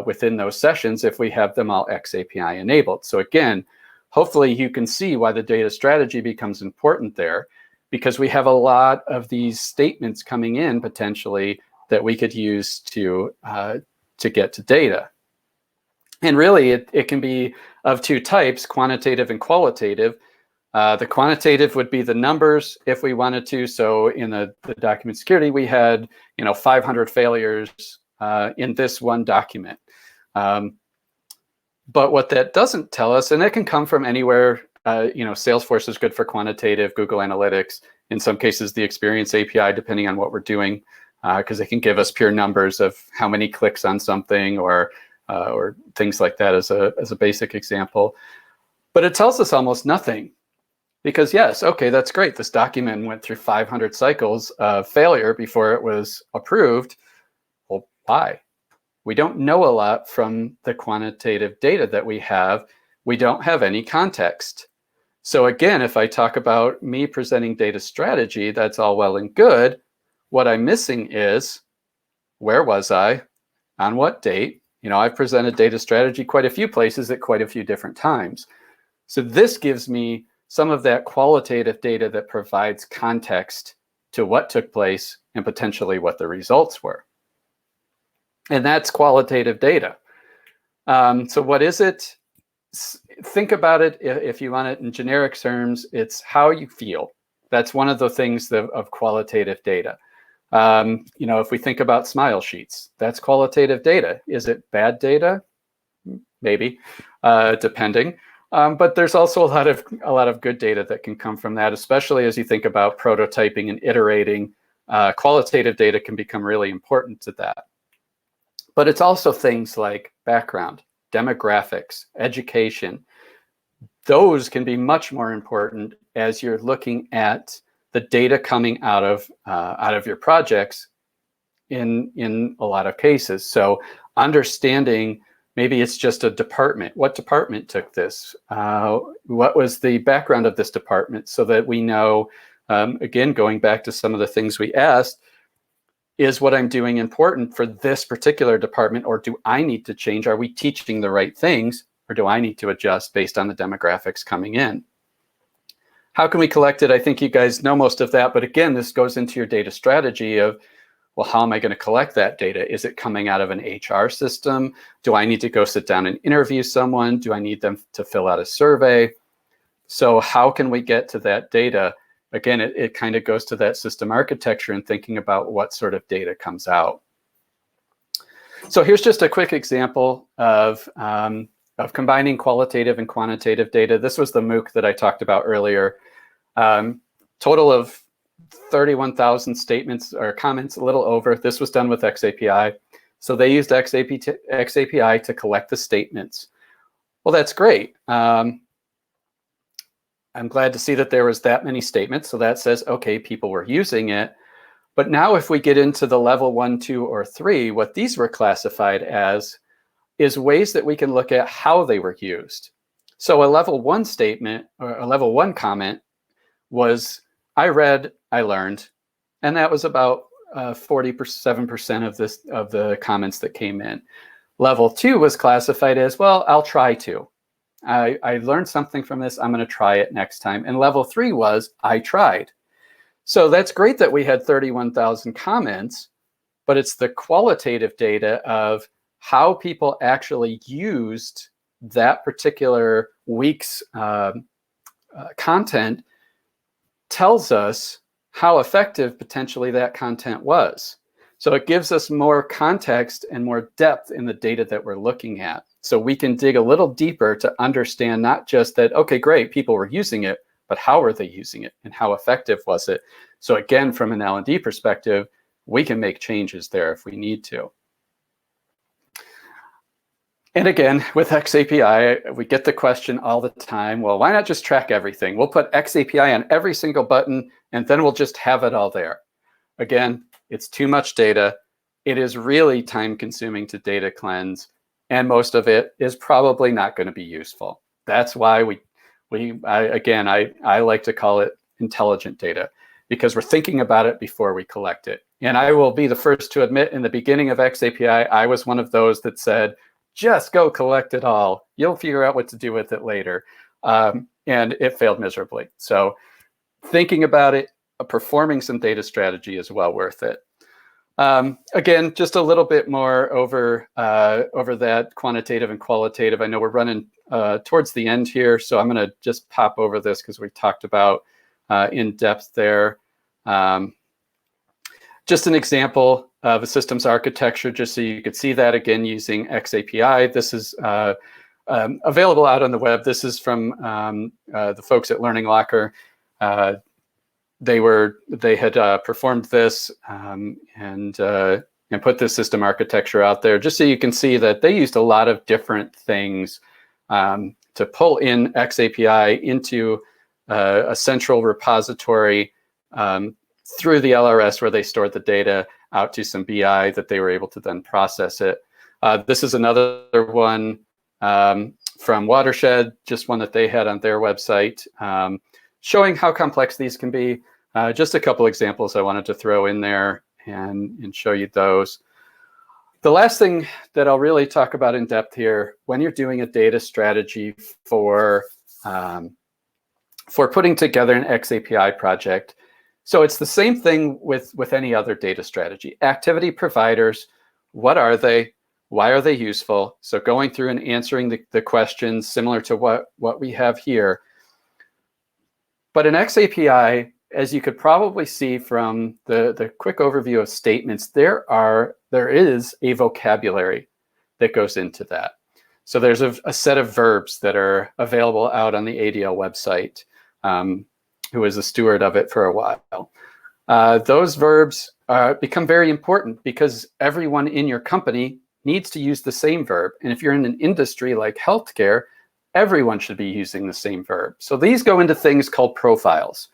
within those sessions if we have them all xAPI enabled. So again, hopefully you can see why the data strategy becomes important there, because we have a lot of these statements coming in potentially that we could use to get to data. And really, it can be of 2 types, quantitative and qualitative. The quantitative would be the numbers if we wanted to. So in the document security, we had 500 failures in this one document. But what that doesn't tell us, and it can come from anywhere, Salesforce is good for quantitative, Google Analytics, in some cases the Experience API, depending on what we're doing, because it can give us pure numbers of how many clicks on something or things like that as a basic example. But it tells us almost nothing. Because yes, okay, that's great. This document went through 500 cycles of failure before it was approved. Well, why? We don't know a lot from the quantitative data that we have. We don't have any context. So again, if I talk about me presenting data strategy, that's all well and good. What I'm missing is, where was I, on what date? I've presented data strategy quite a few places at quite a few different times. So this gives me some of that qualitative data that provides context to what took place and potentially what the results were. And that's qualitative data. So what is it? Think about it, if you want it in generic terms, it's how you feel. That's one of the things of qualitative data. If we think about smile sheets, that's qualitative data. Is it bad data? Maybe, depending. But there's also a lot of good data that can come from that, especially as you think about prototyping and iterating. Qualitative data can become really important to that. But it's also things like background, demographics, education. Those can be much more important as you're looking at the data coming out of your projects in a lot of cases. So understanding, maybe it's just a department. What department took this? What was the background of this department, so that we know, again, going back to some of the things we asked, is what I'm doing important for this particular department, or do I need to change? Are we teaching the right things, or do I need to adjust based on the demographics coming in? How can we collect it? I think you guys know most of that, but again, this goes into your data strategy of, well, how am I going to collect that data? Is it coming out of an HR system? Do I need to go sit down and interview someone? Do I need them to fill out a survey? So how can we get to that data? Again, it kind of goes to that system architecture and thinking about what sort of data comes out. So here's just a quick example of combining qualitative and quantitative data. This was the MOOC that I talked about earlier. Total of 31,000 statements or comments, a little over. This was done with xAPI. So they used xAPI to collect the statements. Well, that's great. I'm glad to see that there was that many statements. So that says, okay, people were using it. But now if we get into the level 1, 2, or 3, what these were classified as is ways that we can look at how they were used. So a level 1 statement, or a level 1 comment, was, I read, I learned. And that was about 47% of the comments that came in. Level 2 was classified as, well, I'll try to. I learned something from this. I'm going to try it next time. And level 3 was, I tried. So that's great that we had 31,000 comments, but it's the qualitative data of how people actually used that particular week's content tells us how effective potentially that content was. So it gives us more context and more depth in the data that we're looking at. So we can dig a little deeper to understand not just that, okay, great, people were using it, but how were they using it and how effective was it? So again, from an L&D perspective, we can make changes there if we need to. And again, with xAPI, we get the question all the time, well, why not just track everything? We'll put xAPI on every single button, and then we'll just have it all there. Again, it's too much data. It is really time-consuming to data cleanse, and most of it is probably not going to be useful. That's why I like to call it intelligent data, because we're thinking about it before we collect it. And I will be the first to admit, in the beginning of xAPI, I was one of those that said, just go collect it all. You'll figure out what to do with it later. And it failed miserably. So thinking about it, performing some data strategy is well worth it. Again, just a little bit more over that quantitative and qualitative. I know we're running towards the end here, so I'm going to just pop over this because we talked about in depth there. Just an example of a systems architecture, just so you could see that again using xAPI. This is available out on the web. This is from the folks at Learning Locker. They had performed this and put this system architecture out there, just so you can see that they used a lot of different things to pull in xAPI into a central repository through the LRS, where they stored the data, out to some BI that they were able to then process it. This is another one from Watershed, just one that they had on their website, showing how complex these can be. Just a couple examples I wanted to throw in there and show you those. The last thing that I'll really talk about in depth here, when you're doing a data strategy for putting together an xAPI project, so it's the same thing with any other data strategy. Activity providers, what are they? Why are they useful? So going through and answering the questions similar to what we have here. But in xAPI, as you could probably see from the quick overview of statements, there is a vocabulary that goes into that. So there's a set of verbs that are available out on the ADL website, who was a steward of it for a while. Those verbs become very important because everyone in your company needs to use the same verb. And if you're in an industry like healthcare, everyone should be using the same verb. So these go into things called profiles.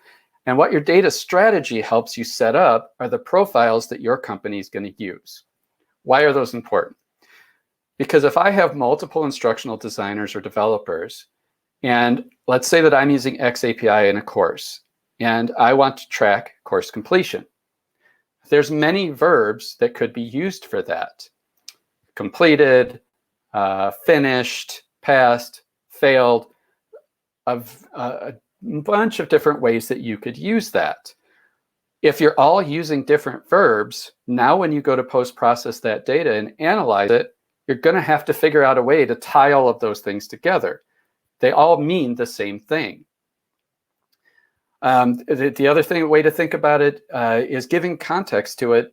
And what your data strategy helps you set up are the profiles that your company is going to use. Why are those important? Because if I have multiple instructional designers or developers, and let's say that I'm using xAPI in a course, and I want to track course completion, there's many verbs that could be used for that. Completed, finished, passed, failed, a bunch of different ways that you could use that. If you're all using different verbs, now when you go to post-process that data and analyze it, you're going to have to figure out a way to tie all of those things together. They all mean the same thing. The other way to think about it is giving context to it.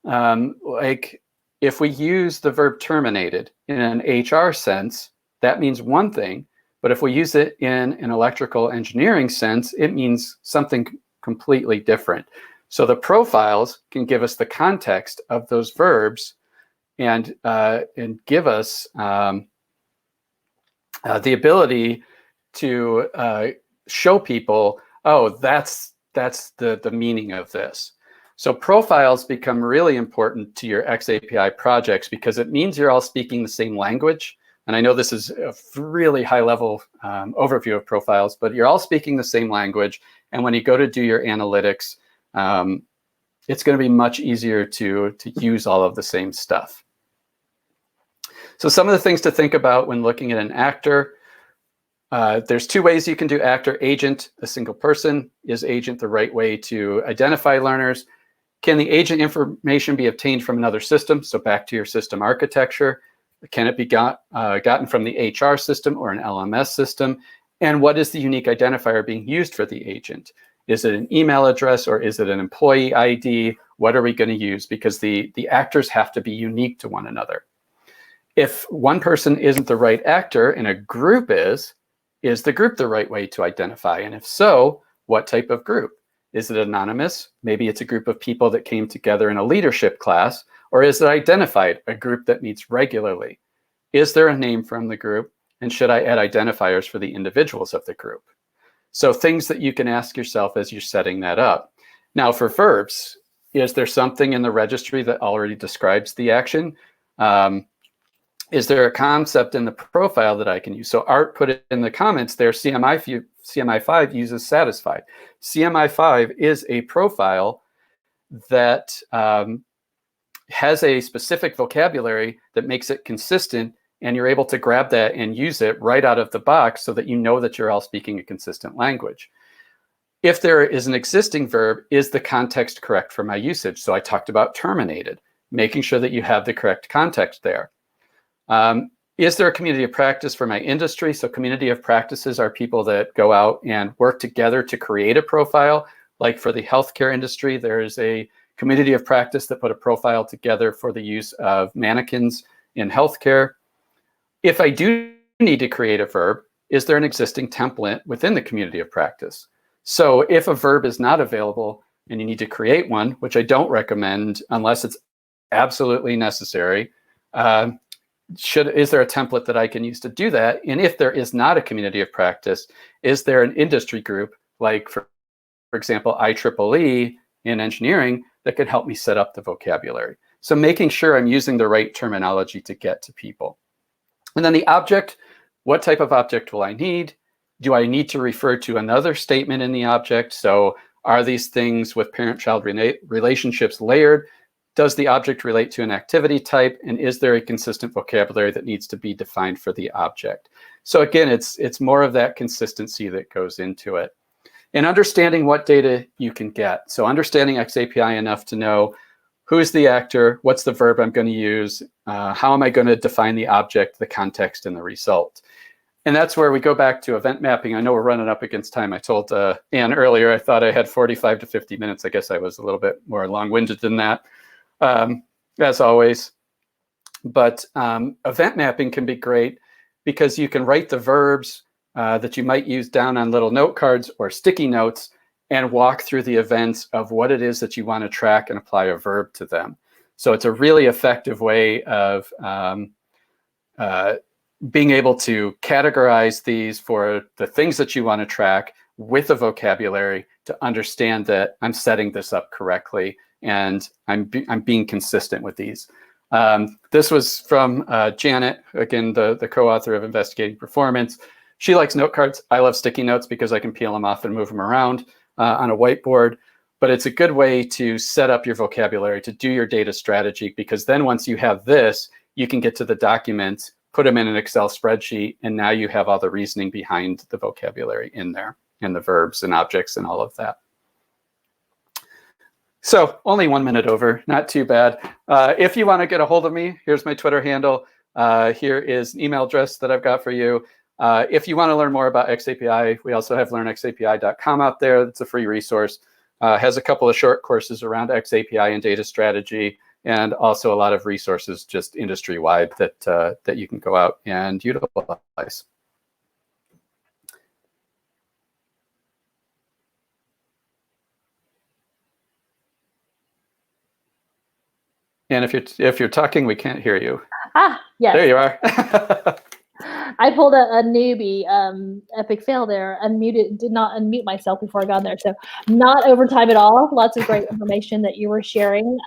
Like if we use the verb terminated in an HR sense, that means one thing. But if we use it in an electrical engineering sense, it means something completely different. So the profiles can give us the context of those verbs and give us the ability to show people, oh, that's the meaning of this. So profiles become really important to your xAPI projects because it means you're all speaking the same language. And I know this is a really high level overview of profiles, but you're all speaking the same language. And when you go to do your analytics, it's going to be much easier to use all of the same stuff. So some of the things to think about when looking at an actor, there's two ways you can do actor. Agent, a single person. Is agent the right way to identify learners? Can the agent information be obtained from another system? So back to your system architecture. Can it be gotten from the HR system or an LMS system? And what is the unique identifier being used for the agent? Is it an email address or is it an employee ID? What are we going to use? Because the actors have to be unique to one another. If one person isn't the right actor and a group is the group the right way to identify? And if so, what type of group? Is it anonymous? Maybe it's a group of people that came together in a leadership class. Or is it identified, a group that meets regularly? Is there a name from the group? And should I add identifiers for the individuals of the group? So things that you can ask yourself as you're setting that up. Now for verbs, is there something in the registry that already describes the action? Is there a concept in the profile that I can use? So Art put it in the comments there, CMI5 uses satisfied. CMI5 is a profile that has a specific vocabulary that makes it consistent, and you're able to grab that and use it right out of the box so that you know that you're all speaking a consistent language. If there is an existing verb, is the context correct for my usage? So I talked about terminated, making sure that you have the correct context there. Is there a community of practice for my industry? So community of practices are people that go out and work together to create a profile. Like for the healthcare industry, there is a community of practice that put a profile together for the use of mannequins in healthcare. If I do need to create a verb, is there an existing template within the community of practice? So if a verb is not available and you need to create one, which I don't recommend unless it's absolutely necessary, is there a template that I can use to do that? And if there is not a community of practice, is there an industry group, like for example, IEEE in engineering, that could help me set up the vocabulary? So making sure I'm using the right terminology to get to people. And then the object, what type of object will I need? Do I need to refer to another statement in the object? So are these things with parent-child relationships layered? Does the object relate to an activity type? And is there a consistent vocabulary that needs to be defined for the object? So again, it's more of that consistency that goes into it. And understanding what data you can get. So understanding xAPI enough to know who's the actor, what's the verb I'm going to use, how am I going to define the object, the context, and the result. And that's where we go back to event mapping. I know we're running up against time. I told Anne earlier I thought I had 45 to 50 minutes. I guess I was a little bit more long-winded than that, as always. But event mapping can be great because you can write the verbs that you might use down on little note cards or sticky notes and walk through the events of what it is that you want to track and apply a verb to them. So it's a really effective way of being able to categorize these for the things that you want to track with a vocabulary to understand that I'm setting this up correctly and I'm being consistent with these. This was from Janet, again, the co-author of Investigating Performance. She likes note cards. I love sticky notes because I can peel them off and move them around on a whiteboard. But it's a good way to set up your vocabulary, to do your data strategy, because then once you have this, you can get to the document, put them in an Excel spreadsheet, and now you have all the reasoning behind the vocabulary in there, and the verbs and objects and all of that. So only 1 minute over, not too bad. If you want to get a hold of me, here's my Twitter handle. Here is an email address that I've got for you. If you want to learn more about xAPI, we also have learnxapi.com out there. That's a free resource. Has a couple of short courses around xAPI and data strategy, and also a lot of resources just industry-wide that you can go out and utilize. And if you're talking, we can't hear you. Ah, yes. There you are. I pulled a newbie epic fail there. Did not unmute myself before I got there. So not overtime at all. Lots of great information that you were sharing.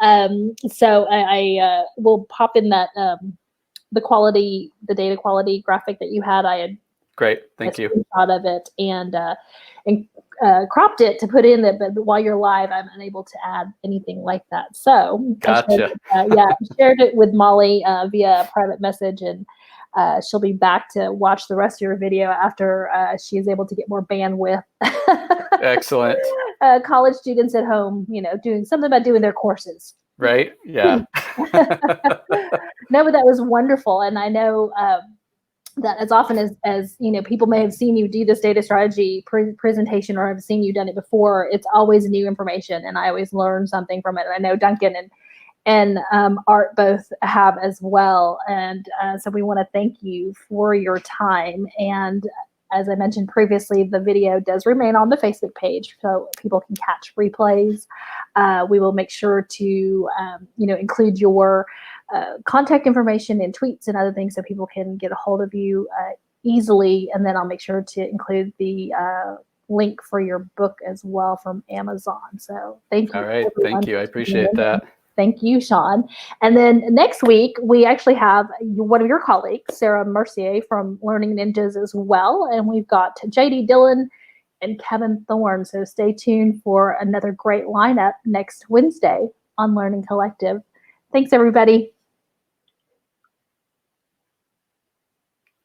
So I will pop in that the data quality graphic that you had. I had great. Thank you. Screenshot of it and cropped it to put in that, but while you're live, I'm unable to add anything like that. So gotcha. I shared it with Molly via a private message, and she'll be back to watch the rest of your video after she is able to get more bandwidth. Excellent. College students at home, doing something about doing their courses. Right. Yeah. No, but that was wonderful, and I know that as often as people may have seen you do this data strategy presentation or have seen you done it before, it's always new information, and I always learn something from it. And I know Duncan and Art both have as well, and so we want to thank you for your time. And as I mentioned previously, the video does remain on the Facebook page, so people can catch replays. We will make sure to include your contact information in tweets and other things so people can get a hold of you easily. And then I'll make sure to include the link for your book as well from Amazon. So thank you. All right. Thank you. I appreciate that. Thank you, Sean. And then next week, we actually have one of your colleagues, Sarah Mercier from Learning Ninjas as well. And we've got JD Dillon and Kevin Thorne. So stay tuned for another great lineup next Wednesday on Learning Collective. Thanks, everybody.